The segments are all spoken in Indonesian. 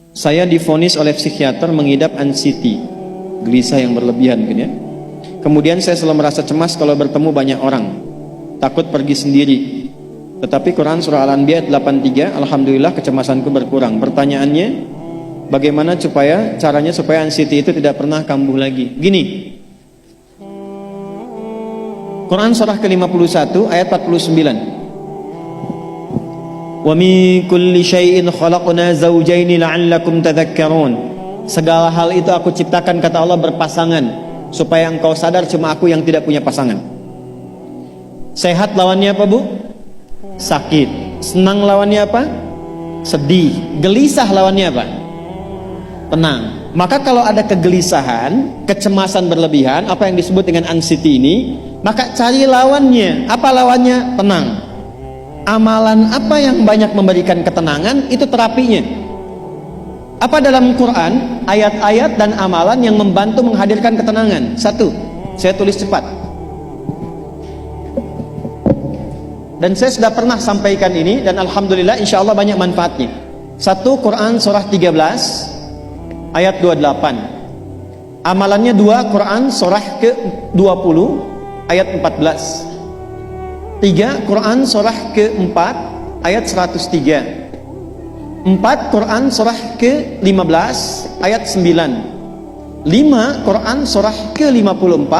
Saya divonis oleh psikiater mengidap anxiety, gelisah yang berlebihan mungkin ya. Kemudian saya selalu merasa cemas kalau bertemu banyak orang, takut pergi sendiri. Tetapi Quran surah Al-Anbiya 83, alhamdulillah kecemasanku berkurang. Pertanyaannya, bagaimana caranya supaya anxiety itu tidak pernah kambuh lagi? Gini, Quran surah ke-51 ayat 49. Wa min kulli syai'in khalaqna zawjaini la'allakum tadhakkarun. Segala hal itu aku ciptakan, kata Allah, berpasangan, supaya engkau sadar cuma aku yang tidak punya pasangan. Sehat lawannya apa, Bu? Sakit. Senang lawannya apa? Sedih. Gelisah lawannya apa? Tenang. Maka kalau ada kegelisahan, kecemasan berlebihan, apa yang disebut dengan anxiety ini, maka cari lawannya. Apa lawannya? Tenang. Amalan apa yang banyak memberikan ketenangan, itu terapinya. Apa dalam Quran ayat-ayat dan amalan yang membantu menghadirkan ketenangan? Satu, saya tulis cepat, dan saya sudah pernah sampaikan ini, dan alhamdulillah insya Allah banyak manfaatnya. Satu, Quran surah 13 ayat 28. Amalannya dua, Quran surah ke-20 ayat 14. Tiga, Quran surah ke-4 ayat 103. 4, Quran surah ke-15 ayat 9. 5, Quran surah ke-54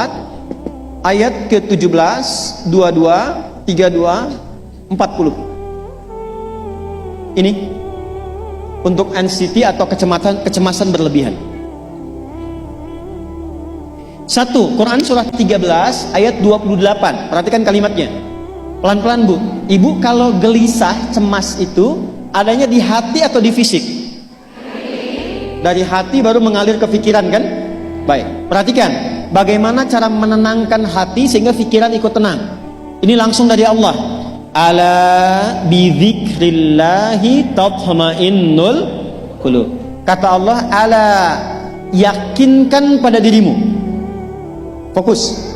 ayat ke-17, 22, 32, 40. Ini untuk anxiety atau kecemasan berlebihan. 1, Quran surah 13 ayat 28. Perhatikan kalimatnya. Pelan-pelan, Bu. Ibu kalau gelisah, cemas itu adanya di hati atau di fisik? Dari hati baru mengalir ke pikiran, kan? Baik, perhatikan bagaimana cara menenangkan hati sehingga pikiran ikut tenang. Ini langsung dari Allah. Ala bidzikrillahi tatma'innul qulub. Kata Allah, ala, yakinkan pada dirimu. Fokus.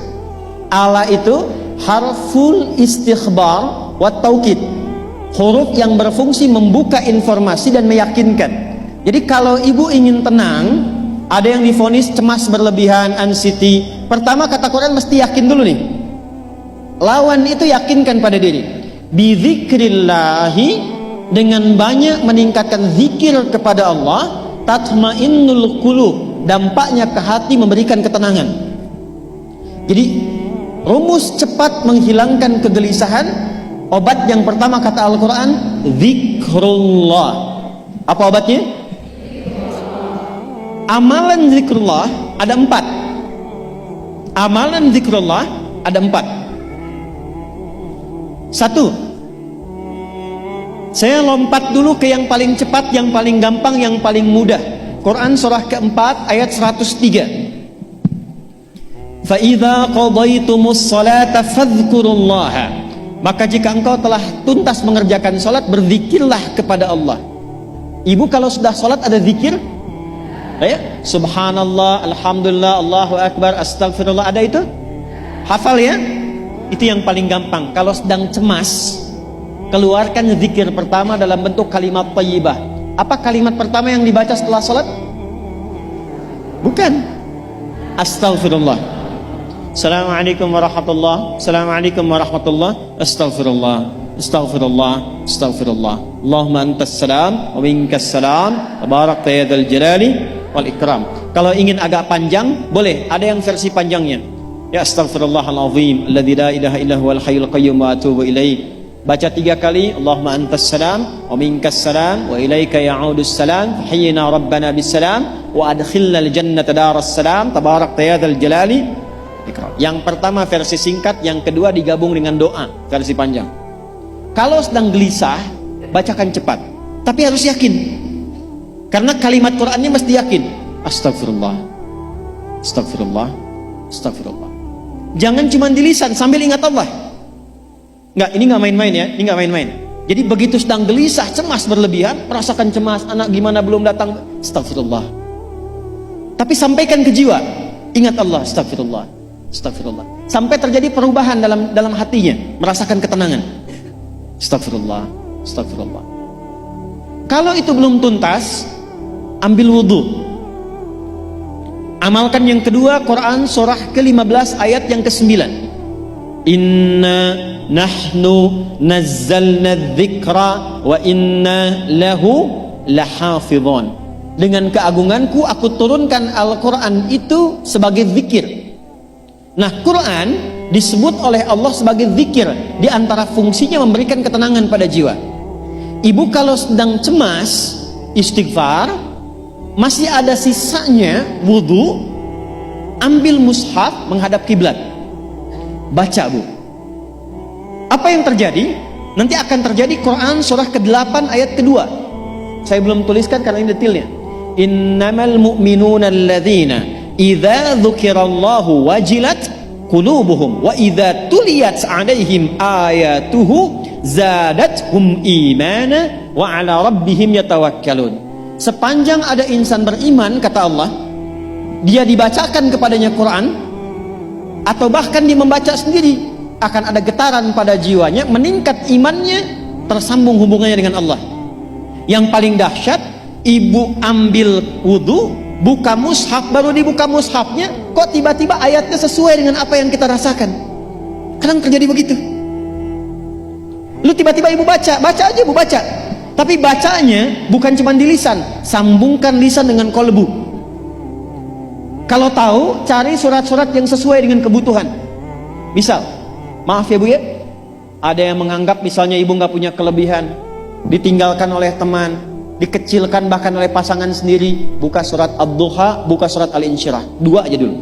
Ala itu harful istikhbar wa taukid, huruf yang berfungsi membuka informasi dan meyakinkan. Jadi kalau ibu ingin tenang, ada yang divonis cemas berlebihan, anxiety, pertama kata Quran mesti yakin dulu nih. Lawan itu yakinkan pada diri. Bidzikrillahi, dengan banyak meningkatkan zikir kepada Allah, tatmainnul qulub, dampaknya ke hati memberikan ketenangan. Jadi rumus cepat menghilangkan kegelisahan, obat yang pertama kata Al-Quran, zikrullah. Apa obatnya? Amalan zikrullah ada 4. Amalan zikrullah ada 4. 1, saya lompat dulu ke yang paling cepat, yang paling gampang, yang paling mudah. Quran surah ke-4 ayat 103. فَإِذَا قَضَيْتُمُ الصَّلَاةَ فَاذْكُرُوا اللَّهَ. Maka jika engkau telah tuntas mengerjakan salat, berzikirlah kepada Allah. Ibu kalau sudah salat ada zikir? Ya? Subhanallah, alhamdulillah, Allahu akbar, astagfirullah, ada itu? Hafal ya? Itu yang paling gampang. Kalau sedang cemas, keluarkan zikir pertama dalam bentuk kalimat thayyibah. Apa kalimat pertama yang dibaca setelah salat? Bukan astagfirullah. Assalamualaikum warahmatullah, Assalamualaikum warahmatullah, Astaghfirullah, Astaghfirullah, Astaghfirullah. Allahumma antas salam wa minkas salam, tabarakta ya dzal jalali wal ikram. Kalau ingin agak panjang, boleh, ada yang versi panjangnya. Ya astaghfirullahalazim, alladzi la ilaha illa huwal hayyul qayyum wa atubu ilaih. Baca 3 kali, Allahumma antas salam wa minkas salam wa ilaika ya'udus salam, hayyina rabbana bis salam wa adkhilna al jannata daras salam, tabarakta ya dzal jalali. Yang pertama versi singkat, yang kedua digabung dengan doa versi panjang. Kalau sedang gelisah, bacakan cepat, tapi harus yakin, karena kalimat Qurannya mesti yakin. Astagfirullah, astagfirullah, astagfirullah. Jangan cuma di lisan sambil ingat Allah. Enggak, ini nggak main-main ya, ini nggak main-main. Jadi begitu sedang gelisah, cemas berlebihan, merasakan cemas, anak gimana belum datang, astagfirullah. Tapi sampaikan ke jiwa, ingat Allah, astagfirullah. Astagfirullah, sampai terjadi perubahan dalam hatinya, merasakan ketenangan. Astagfirullah, astagfirullah. Kalau itu belum tuntas, ambil wudhu. Amalkan yang kedua, Quran surah ke-15 ayat yang ke-9. Inna nahnu nazzalna dzikra wa inna lahu lahafidhun. Dengan keagunganku aku turunkan Al-Quran itu sebagai zikir. Nah, Quran disebut oleh Allah sebagai zikir. Di antara fungsinya memberikan ketenangan pada jiwa. Ibu kalau sedang cemas, istighfar, masih ada sisanya wudhu, ambil mushaf menghadap kiblat, baca bu. Apa yang terjadi? Nanti akan terjadi Quran surah ke-8 ayat kedua. Saya belum tuliskan karena ini detailnya. Innamal mu'minuna alladzina idza dzukirallahu wajilat qulubuhum wa idza tuliyat 'alaihim ayatuhu zadatuhum imana wa 'ala rabbihim yatawakkalun. Sepanjang ada insan beriman, kata Allah, dia dibacakan kepadanya Quran atau bahkan dia membaca sendiri, akan ada getaran pada jiwanya, meningkat imannya, tersambung hubungannya dengan Allah. Yang paling dahsyat, ibu ambil wudhu, buka mushaf, baru dibuka mushafnya, kok tiba-tiba ayatnya sesuai dengan apa yang kita rasakan. Kadang terjadi begitu. Lu tiba-tiba ibu baca aja ibu baca. Tapi bacanya bukan cuma di lisan, sambungkan lisan dengan kolbu. Kalau tahu, cari surat-surat yang sesuai dengan kebutuhan. Misal, maaf ya bu ya, ada yang menganggap misalnya ibu nggak punya kelebihan, ditinggalkan oleh teman, dikecilkan bahkan oleh pasangan sendiri. Buka surat Ad-Duha, buka surat Al-Insyirah, 2 aja dulu.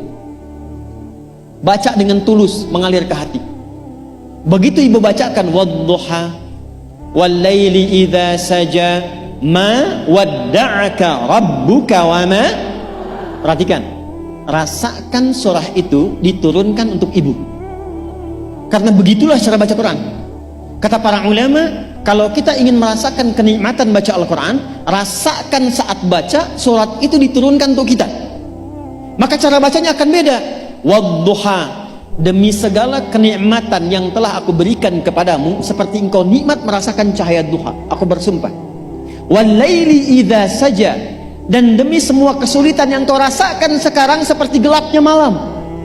Baca dengan tulus, mengalir ke hati. Begitu ibu bacakan Wad-Duha wal-laili idza saja ma wadda'aka rabbuka wa ma. Perhatikan, rasakan surah itu diturunkan untuk ibu. Karena begitulah cara baca Quran. Kata para ulama, kalau kita ingin merasakan kenikmatan baca Al-Quran, rasakan saat baca surat itu diturunkan untuk kita. Maka cara bacanya akan beda. Wadduha, demi segala kenikmatan yang telah aku berikan kepadamu, seperti engkau nikmat merasakan cahaya duha, aku bersumpah. Wal-laili idza saja, dan demi semua kesulitan yang kau rasakan sekarang seperti gelapnya malam.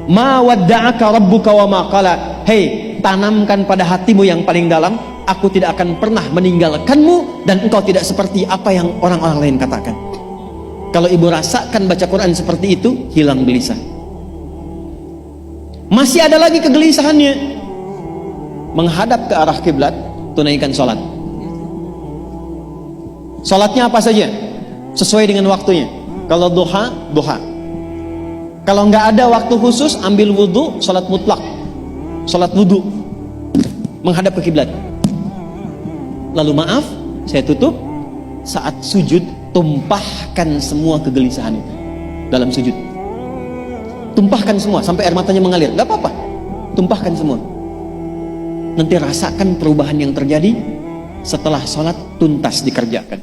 Ma wadda'aka rabbuka wa ma qala. Hei, tanamkan pada hatimu yang paling dalam, aku tidak akan pernah meninggalkanmu dan engkau tidak seperti apa yang orang-orang lain katakan. Kalau ibu rasakan baca Quran seperti itu, hilang gelisah. Masih ada lagi kegelisahannya, menghadap ke arah kiblat, tunaikan sholat. Sholatnya apa saja, sesuai dengan waktunya. Kalau duha, duha. Kalau nggak ada waktu khusus, ambil wudhu, sholat mutlak, sholat wudhu, menghadap ke kiblat. Lalu maaf, saya tutup, saat sujud tumpahkan semua kegelisahan itu dalam sujud. Tumpahkan semua sampai air matanya mengalir, nggak apa-apa, tumpahkan semua. Nanti rasakan perubahan yang terjadi setelah sholat tuntas dikerjakan.